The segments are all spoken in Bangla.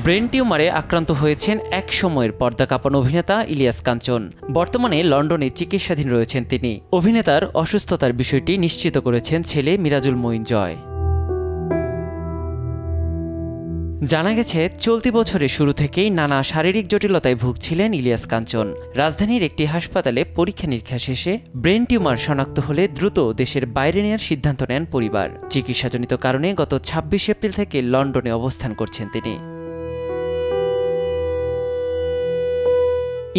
ব্রেন টিউমারে আক্রান্ত হয়েছেন এক সময়ের পর্দা কাঁপানো অভিনেতা ইলিয়াস কাঞ্চন। বর্তমানে লন্ডনে চিকিৎসাধীন রয়েছেন তিনি। অভিনেতার অসুস্থতার বিষয়টি নিশ্চিত করেছেন ছেলে মিরাজুল মঈন জয়। জানা গেছে, চলতি বছরের শুরু থেকেই নানা শারীরিক জটিলতায় ভুগছিলেন ইলিয়াস কাঞ্চন। রাজধানীর একটি হাসপাতালে পরীক্ষা নিরীক্ষা শেষে ব্রেন টিউমার শনাক্ত হলে দ্রুত দেশের বাইরে নেওয়ার সিদ্ধান্ত নেন পরিবার। চিকিৎসাজনিত কারণে গত ২৬ এপ্রিল থেকে লন্ডনে অবস্থান করছেন তিনি।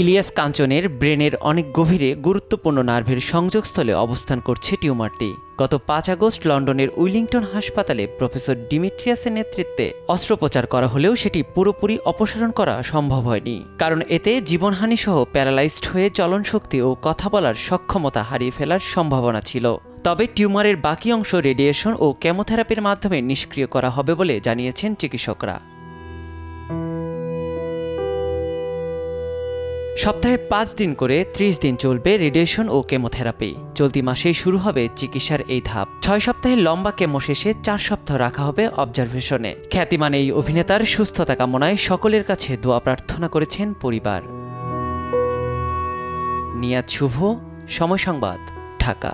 ইলিয়াস কাঞ্চনের ব্রেনের অনেক গভীরে গুরুত্বপূর্ণ নার্ভের সংযোগস্থলে অবস্থান করছে টিউমারটি। গত ৫ আগস্ট লন্ডনের উইলিংটন হাসপাতালে প্রফেসর ডিমিট্রিয়াসের নেতৃত্বে অস্ত্রোপচার করা হলেও সেটি পুরোপুরি অপসারণ করা সম্ভব হয়নি, কারণ এতে জীবনহানিসহ প্যারালাইজড হয়ে চলনশক্তি ও কথা বলার সক্ষমতা হারিয়ে ফেলার সম্ভাবনা ছিল। তবে টিউমারের বাকি অংশ রেডিয়েশন ও কেমোথেরাপির মাধ্যমে নিষ্ক্রিয় করা হবে বলে জানিয়েছেন চিকিৎসকরা। সপ্তাহে ৫ দিন করে ৩০ দিন চলবে রেডিয়েশন ও কেমোথেরাপি। চলতি মাসেই শুরু হবে চিকিৎসার এই ধাপ। ৬ সপ্তাহের লম্বা কেমো শেষে ৪ সপ্তাহ রাখা হবে অবজারভেশনে। খ্যাতিমান এই অভিনেতার সুস্থতা কামনায় সকলের কাছে দোয়া প্রার্থনা করেছেন পরিবার। নিয়াত শুভ, সময় সংবাদ, ঢাকা।